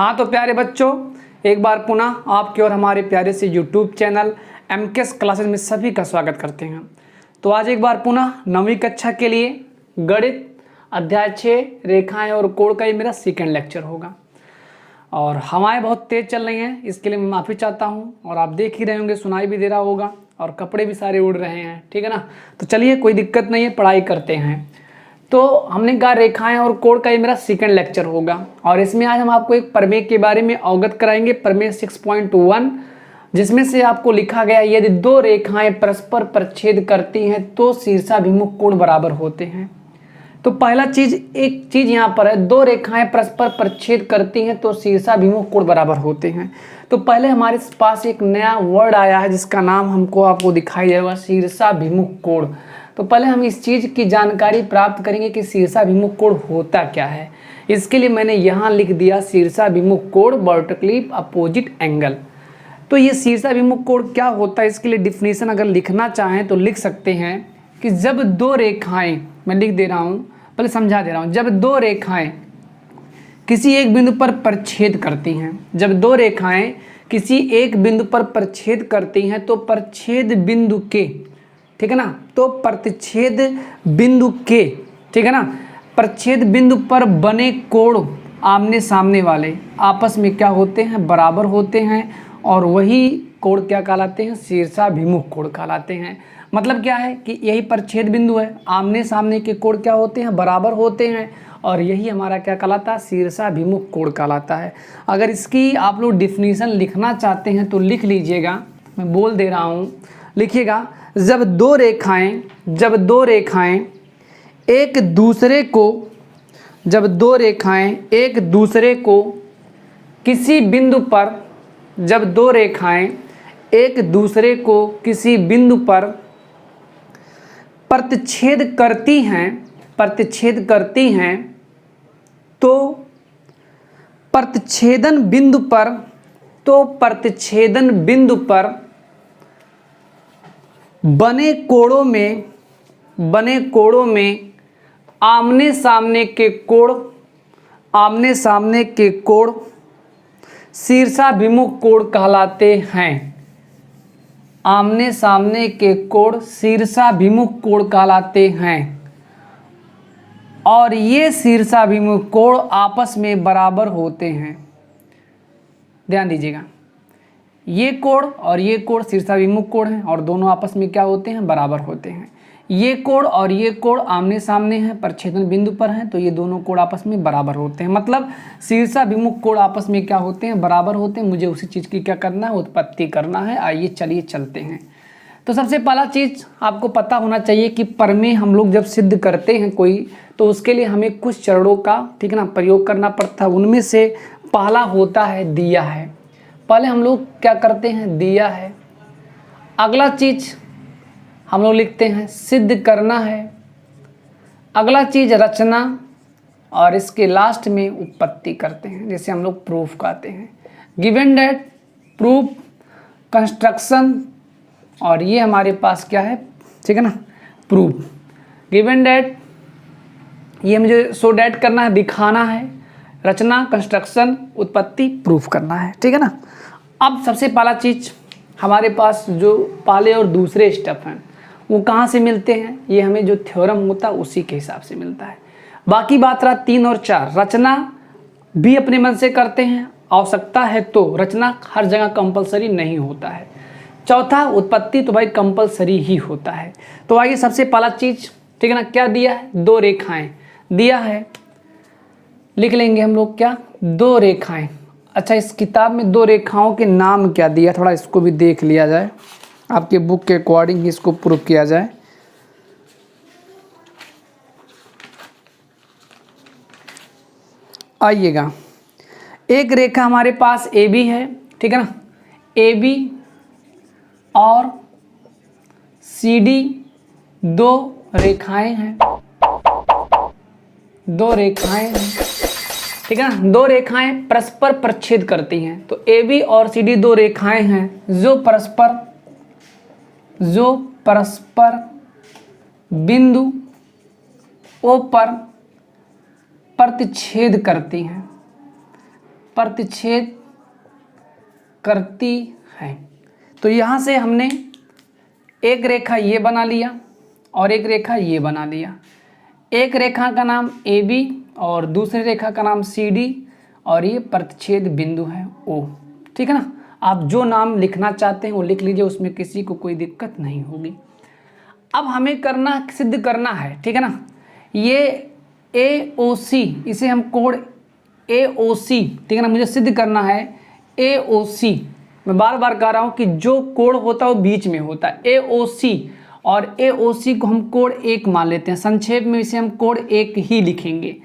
हाँ तो प्यारे बच्चों, एक बार पुनः आपके और हमारे प्यारे से YouTube चैनल MKS क्लासेस में सभी का स्वागत करते हैं। तो आज एक बार पुनः 9वीं कक्षा के लिए गणित अध्याय 6 रेखाएं और कोण का ये मेरा सेकंड लेक्चर होगा। और हवाएं बहुत तेज़ चल रही हैं, इसके लिए मैं माफ़ी चाहता हूँ। और आप देख ही रहे होंगे, सुनाई भी दे रहा होगा और कपड़े भी सारे उड़ रहे हैं, ठीक है ना। तो चलिए कोई दिक्कत नहीं है, पढ़ाई करते हैं। तो हमने कहा रेखाएं और कोण का ये मेरा सेकंड लेक्चर होगा और इसमें आज हम आपको एक प्रमेय के बारे में अवगत कराएंगे, प्रमेय 6.1, जिसमें से आपको लिखा गया यदि दो रेखाएं परस्पर प्रच्छेद करती हैं तो शीर्षाभिमुख कोण बराबर होते हैं। तो पहला चीज, एक चीज यहाँ पर है, दो रेखाएं परस्पर प्रच्छेद करती हैं तो शीर्षाभिमुख कोण बराबर होते हैं। तो पहले हमारे पास एक नया वर्ड आया है जिसका नाम आपको दिखाई देगा, शीर्षाभिमुख कोण। तो पहले हम इस चीज़ की जानकारी प्राप्त करेंगे कि शीर्षाभिमुख कोण होता क्या है। इसके लिए मैंने यहाँ लिख दिया शीर्षाभिमुख कोण वर्टिकली अपोजिट एंगल। तो ये शीर्षाभिमुख कोण क्या होता है, इसके लिए डिफिनीशन अगर लिखना चाहें तो लिख सकते हैं कि जब दो रेखाएं, मैं लिख दे रहा हूँ, पहले समझा दे रहा हूँ, जब दो रेखाएं किसी एक बिंदु पर प्रच्छेद करती हैं, जब दो रेखाएं किसी एक बिंदु पर प्रच्छेद करती हैं तो प्रच्छेद बिंदु के, ठीक है ना, तो प्रतिच्छेद बिंदु के, ठीक है ना, प्रच्छेद बिंदु पर बने कोण आमने सामने वाले आपस में क्या होते हैं, बराबर होते हैं। और वही कोण क्या कहलाते हैं, शीर्षाभिमुख कोण कहलाते हैं। मतलब क्या है कि यही प्रच्छेद बिंदु है, आमने सामने के कोण क्या होते हैं, बराबर होते हैं, और यही हमारा क्या कहलाता है, शीर्षाभिमुख कोण कहलाता है। अगर इसकी आप लोग डिफिनीशन लिखना चाहते हैं तो लिख लीजिएगा, मैं बोल दे रहा हूँ, लिखिएगा। जब दो रेखाएं एक दूसरे को किसी बिंदु पर, जब दो रेखाएं एक दूसरे को किसी बिंदु पर प्रतिच्छेद करती हैं तो प्रतिच्छेदन बिंदु पर बने कोणों में आमने सामने के कोण शीर्षाभिमुख कोण कहलाते हैं। आमने सामने के कोण शीर्षाभिमुख कोण कहलाते हैं और ये शीर्षाभिमुख कोण आपस में बराबर होते हैं। ध्यान दीजिएगा, ये कोण और ये कोण शीर्षाभिमुख कोण हैं और दोनों आपस में क्या होते हैं, बराबर होते हैं। ये कोण और ये कोण आमने सामने हैं, प्रच्छेदन बिंदु पर हैं, तो ये दोनों कोण आपस में बराबर होते हैं। मतलब शीर्षाभिमुख कोण आपस में क्या होते हैं, बराबर होते हैं। मुझे उसी चीज़ की क्या करना है, उत्पत्ति करना है। आइए चलिए चलते हैं। तो सबसे पहला चीज़ आपको पता होना चाहिए कि प्रमेय हम लोग जब सिद्ध करते हैं कोई, तो उसके लिए हमें कुछ चरणों का, ठीक है ना, प्रयोग करना पड़ता है। उनमें से पहला होता है दिया है। पहले हम लोग क्या करते हैं, दिया है। अगला चीज़ हम लोग लिखते हैं सिद्ध करना है। अगला चीज़ रचना, और इसके लास्ट में उत्पत्ति करते हैं, जैसे हम लोग प्रूफ कहते हैं। गिवन डेट, प्रूफ, कंस्ट्रक्शन, और ये हमारे पास क्या है, ठीक है ना, प्रूफ। गिवन डेट, ये मुझे शो डेट करना है, दिखाना है। रचना, कंस्ट्रक्शन, उत्पत्ति, प्रूफ करना है, ठीक है ना। अब सबसे पहला चीज़ हमारे पास जो पहले और दूसरे स्टेप हैं वो कहाँ से मिलते हैं, ये हमें जो थ्योरम होता है उसी के हिसाब से मिलता है। बाकी बात रहा 3 और 4। रचना भी अपने मन से करते हैं, आवश्यकता है तो। रचना हर जगह कंपलसरी नहीं होता है। चौथा उत्पत्ति तो भाई कंपलसरी ही होता है। तो आइए सबसे पहला चीज़, ठीक है ना, क्या दिया है, दो रेखाएं दिया है। लिख लेंगे हम लोग क्या, दो रेखाएं। अच्छा, इस किताब में दो रेखाओं के नाम क्या दिया, थोड़ा इसको भी देख लिया जाए, आपके बुक के अकॉर्डिंग इसको प्रूफ किया जाए। आइएगा, एक रेखा हमारे पास ए बी है, ठीक है ना, ए बी और सी डी दो रेखाएं हैं, ठीक है ना। दो रेखाएं परस्पर प्रच्छेद करती हैं, तो ए बी और सी डी दो रेखाएं हैं जो परस्पर बिंदु ओ पर प्रतिच्छेद करती हैं। प्रतिच्छेद करती है। तो यहाँ से हमने एक रेखा ये बना लिया और एक रेखा ये बना लिया। एक रेखा का नाम AB और दूसरी रेखा का नाम CD और ये प्रतिच्छेद बिंदु है O। ठीक है ना, आप जो नाम लिखना चाहते हैं वो लिख लीजिए, उसमें किसी को कोई दिक्कत नहीं होगी। अब हमें सिद्ध करना है, ठीक है ना, ये AOC, इसे हम कोण AOC, ठीक है ना, मुझे सिद्ध करना है AOC। मैं बार बार कह रहा हूँ कि जो कोण होता है वो बीच में होता है, AOC, और AOC को हम कोण 1 मान लेते हैं। संक्षेप में इसे हम कोण 1 ही लिखेंगे।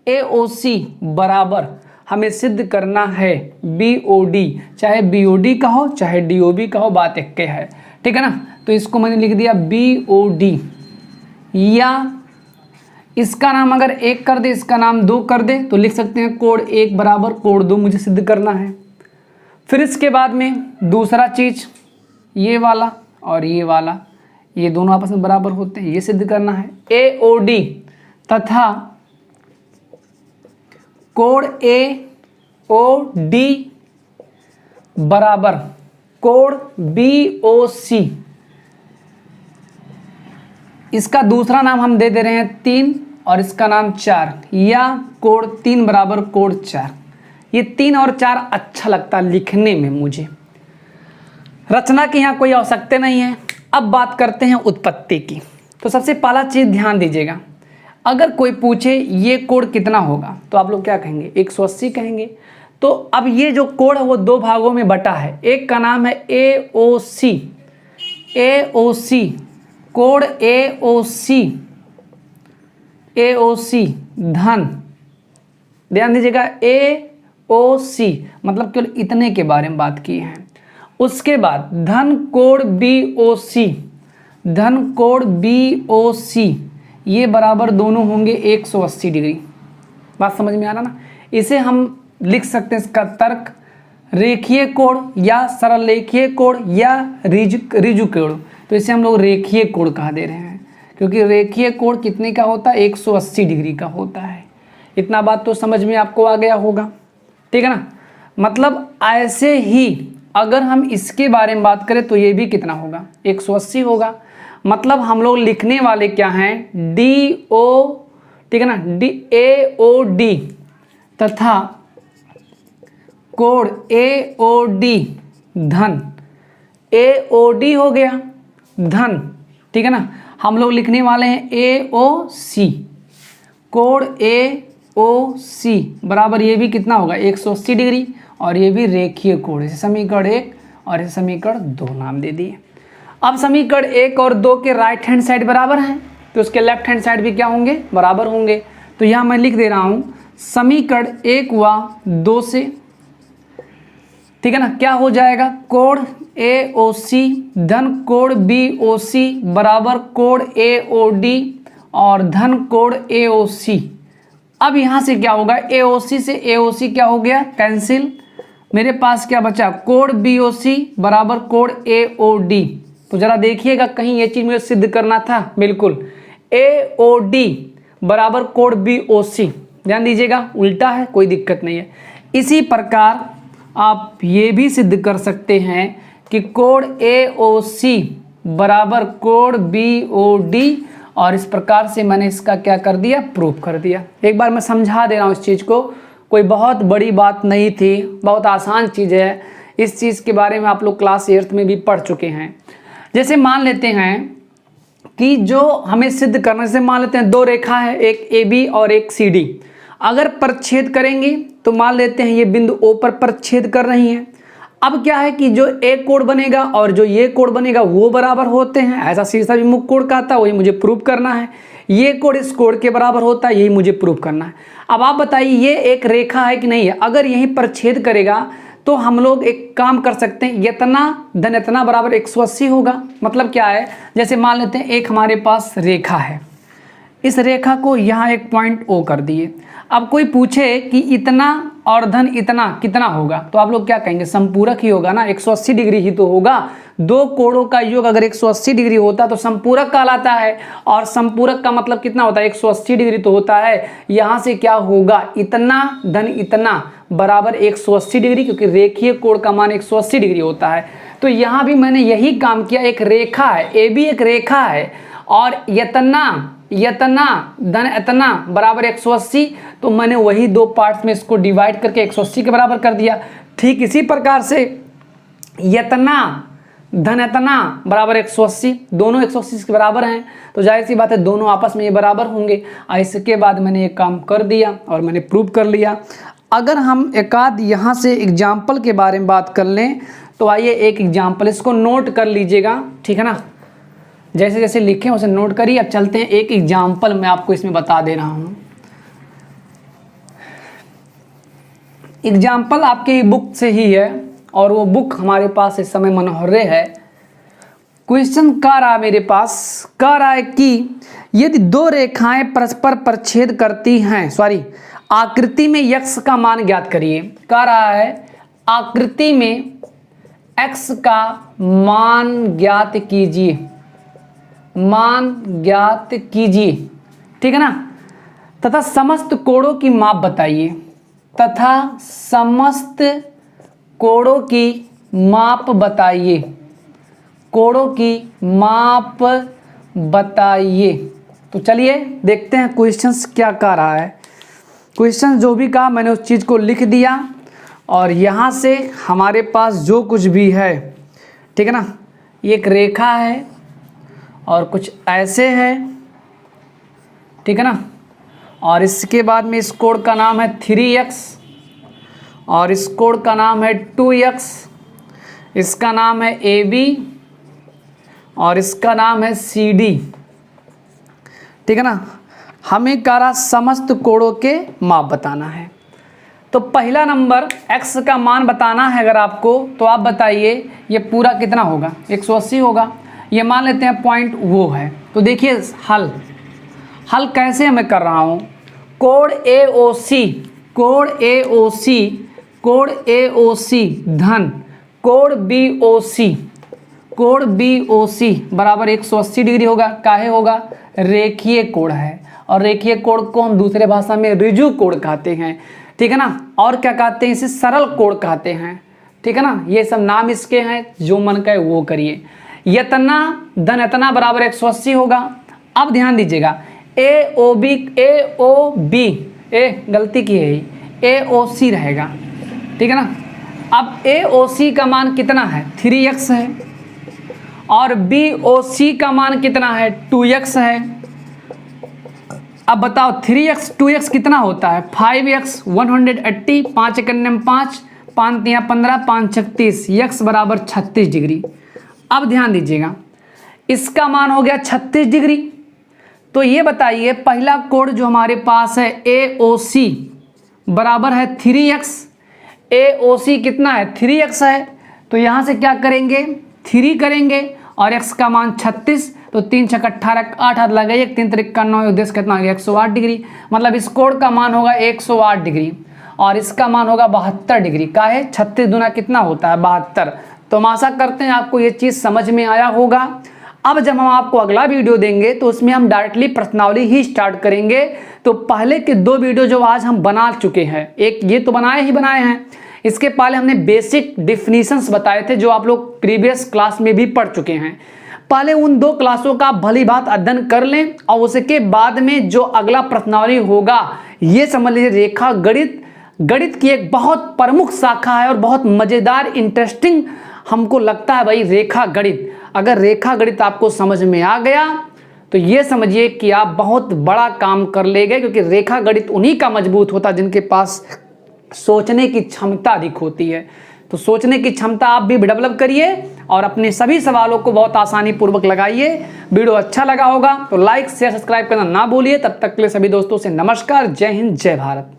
AOC बराबर हमें सिद्ध करना है BOD, चाहे BOD का हो चाहे DOB का हो, बात एक है, ठीक है ना। तो इसको मैंने लिख दिया BOD, या इसका नाम अगर 1 कर दे, इसका नाम 2 कर दे, तो लिख सकते हैं कोण 1 बराबर कोण 2 मुझे सिद्ध करना है। फिर इसके बाद में दूसरा चीज, ये वाला और ये वाला, ये दोनों आपस में बराबर होते हैं, ये सिद्ध करना है। AOD तथा कोण AOD बराबर कोण BOC, इसका दूसरा नाम हम दे दे रहे हैं 3 और इसका नाम 4, या कोण 3 बराबर कोण 4। ये 3 और 4 अच्छा लगता लिखने में मुझे, रचना की यहाँ कोई आवश्यकता नहीं है। अब बात करते हैं उत्पत्ति की। तो सबसे पहला चीज़ ध्यान दीजिएगा, अगर कोई पूछे ये कोण कितना होगा तो आप लोग क्या कहेंगे, 180 कहेंगे। तो अब ये जो कोण है वो 2 भागों में बटा है, एक का नाम है AOC, कोण AOC धन, ध्यान दीजिएगा AOC मतलब केवल इतने के बारे में बात की है। उसके बाद धन कोण BOC, ये बराबर दोनों होंगे 180 डिग्री। बात समझ में आ रहा ना। इसे हम लिख सकते हैं, इसका तर्क रेखीय कोण या सरल रेखीय कोण या ऋजु कोण। तो इसे हम लोग रेखीय कोण कहा दे रहे हैं, क्योंकि रेखीय कोण कितने का होता है, 180 डिग्री का होता है। इतना बात तो समझ में आपको आ गया होगा, ठीक है ना। मतलब ऐसे ही अगर हम इसके बारे में बात करें तो ये भी कितना होगा, 180 होगा। मतलब हम लोग लिखने वाले क्या हैं, DO, ठीक है ना, AOD तथा कोण AOD धन, AOD हो गया धन, ठीक है ना। हम लोग लिखने वाले हैं AOC, कोण AOC बराबर ये भी कितना होगा, 180 डिग्री, और ये भी रेखीय कोण। इसे समीकरण 1 और इसे समीकरण 2 नाम दे दिए। अब समीकरण 1 और 2 के राइट हैंड साइड बराबर हैं, तो उसके लेफ्ट हैंड साइड भी क्या होंगे, बराबर होंगे। तो यहाँ मैं लिख दे रहा हूँ समीकरण 1 व 2 से, ठीक है ना, क्या हो जाएगा, कोण AOC धन कोण BOC बराबर कोण AOD और धन कोण AOC। अब यहाँ से क्या होगा, AOC से AOC क्या हो गया, कैंसिल। मेरे पास क्या बचा, कोण BOC बराबर कोण AOD। तो जरा देखिएगा कहीं ये चीज मुझे सिद्ध करना था, बिल्कुल AOD बराबर कोण BOC, ध्यान दीजिएगा उल्टा है, कोई दिक्कत नहीं है। इसी प्रकार आप ये भी सिद्ध कर सकते हैं कि कोण AOC बराबर कोण BOD, और इस प्रकार से मैंने इसका क्या कर दिया, प्रूफ कर दिया। एक बार मैं समझा दे रहा हूँ इस चीज़ को, कोई बहुत बड़ी बात नहीं थी, बहुत आसान चीज़ है। इस चीज़ के बारे में आप लोग क्लास 8th में भी पढ़ चुके हैं। जैसे मान लेते हैं कि जो हमें सिद्ध करना, जैसे मान लेते हैं 2 रेखा है, एक AB और एक CD। अगर परछेद करेंगे तो मान लेते हैं ये बिंदु O पर परछेद कर रही हैं। अब क्या है कि जो एक कोण बनेगा और जो ये कोण बनेगा वो बराबर होते हैं, ऐसा सीधा विमुख कोण कहता है, वही मुझे प्रूव करना है। ये कोण इस कोण के बराबर होता है, यही मुझे प्रूव करना है। अब आप बताइए ये एक रेखा है कि नहीं है। अगर यहीं पर छेद करेगा तो हम लोग एक काम कर सकते हैं, इतना धन इतना बराबर 180 होगा। मतलब क्या है, जैसे मान लेते हैं एक हमारे पास रेखा है, इस रेखा को यहाँ एक पॉइंट O कर दिए। अब कोई पूछे कि इतना और धन इतना कितना होगा, तो आप लोग क्या कहेंगे, संपूरक ही होगा ना, 180 डिग्री ही तो होगा। दो कोणों का योग अगर 180 डिग्री होता तो संपूरक कहलाता है। और संपूरक का मतलब कितना होता है, 180 डिग्री तो होता है। यहाँ से क्या होगा, इतना धन इतना बराबर 180 डिग्री, क्योंकि रेखीय कोण का मान 180 डिग्री होता है। तो यहाँ भी मैंने यही काम किया, एक रेखा है, ए बी एक रेखा है, और यतना धन इतना बराबर 180, तो मैंने वही दो पार्ट्स में इसको डिवाइड करके 180 के बराबर कर दिया। ठीक इसी प्रकार से यतना धन इतना बराबर 180, दोनों 180 के बराबर हैं, तो जाहिर सी बात है दोनों आपस में ये बराबर होंगे। इसके बाद मैंने ये काम कर दिया और मैंने प्रूव कर लिया। अगर हम एक आध यहाँ से एग्जाम्पल के बारे में बात कर लें तो आइए एक एग्जाम्पल, इसको नोट कर लीजिएगा, ठीक है ना, जैसे जैसे लिखें उसे नोट करिए। अब चलते हैं एक एग्जाम्पल मैं आपको इसमें बता दे रहा हूँ। एग्जाम्पल आपके बुक से ही है और वो बुक हमारे पास इस समय मनोहरे है। क्वेश्चन कह रहा मेरे पास, कह रहा है कि यदि दो रेखाएं परस्पर प्रच्छेद करती हैं, आकृति में x का मान ज्ञात करिए। कह रहा है आकृति में x का मान ज्ञात कीजिए, मान ज्ञात कीजिए, ठीक है ना, तथा समस्त कोणों की माप बताइए, तथा समस्त कोणों की माप बताइए, कोणों की माप बताइए। तो चलिए देखते हैं क्वेश्चंस क्या कह रहा है। क्वेश्चन जो भी कहा मैंने उस चीज़ को लिख दिया और यहाँ से हमारे पास जो कुछ भी है, ठीक है ना, एक रेखा है और कुछ ऐसे है, ठीक है ना, और इसके बाद में इस कोण का नाम है 3x और इस कोण का नाम है 2x, इसका नाम है AB और इसका नाम है CD, ठीक है ना। हमें कह रहा समस्त कोणों के माप बताना है। तो पहला नंबर x का मान बताना है अगर आपको, तो आप बताइए ये पूरा कितना होगा, 180 होगा। ये मान लेते हैं पॉइंट वो है। तो देखिए हल कैसे मैं कर रहा हूँ, कोण AOC धन कोण BOC बराबर 180 डिग्री होगा। काहे होगा, रेखीय कोण है और रेखीय कोण को हम दूसरे भाषा में ऋजु कोण कहते हैं, ठीक है ना, और क्या कहते हैं, इसे सरल कोण कहते हैं, ठीक है ना। ये सब नाम इसके हैं, जो मन का है वो करिए। यतना धन इतना बराबर 180 होगा। अब ध्यान दीजिएगा गलती की है, AOC रहेगा, ठीक है ना। अब AOC का मान कितना है, 3x है, और BOC का मान कितना है, 2x है। अब बताओ 3x 2x कितना होता है, 5x 180, 5 1 5, 5 3 15, 5 36, x बराबर 36 डिग्री। अब ध्यान दीजिएगा इसका मान हो गया 36 डिग्री। तो ये बताइए पहला कोण जो हमारे पास है AOC बराबर है 3x, AOC कितना है, 3x है। तो यहाँ से क्या करेंगे, 3 करेंगे और x का मान 36, तो 3 6 18, 8 हाथ लगाइए, 3 3 9 10 कितना हो गया, 108 डिग्री। मतलब इस कोण का मान होगा 108 डिग्री और इसका मान होगा 72 डिग्री। का है 36 दूना कितना होता है, 72। तो हम आशा करते हैं आपको ये चीज़ समझ में आया होगा। अब जब हम आपको अगला वीडियो देंगे तो उसमें हम डायरेक्टली प्रश्नावली ही स्टार्ट करेंगे। तो पहले के 2 वीडियो जो आज हम बना चुके हैं, एक ये तो बनाए हैं, इसके पहले हमने बेसिक डिफिनीशंस बताए थे जो आप लोग प्रीवियस क्लास में भी पढ़ चुके हैं। पहले उन 2 क्लासों का भली बात अध्ययन कर लें और उसके बाद में जो अगला प्रश्नावली होगा ये समझ लीजिए रेखा गणित की एक बहुत प्रमुख शाखा है और बहुत मज़ेदार इंटरेस्टिंग हमको लगता है भाई रेखा गणित। अगर रेखा गणित आपको समझ में आ गया तो ये समझिए कि आप बहुत बड़ा काम कर ले गए, क्योंकि रेखा गणित उन्हीं का मजबूत होता है जिनके पास सोचने की क्षमता अधिक होती है। तो सोचने की क्षमता आप भी डेवलप करिए और अपने सभी सवालों को बहुत आसानी पूर्वक लगाइए। वीडियो अच्छा लगा होगा तो लाइक शेयर सब्सक्राइब करना ना भूलिए। तब तक के लिए सभी दोस्तों से नमस्कार, जय हिंद, जय भारत।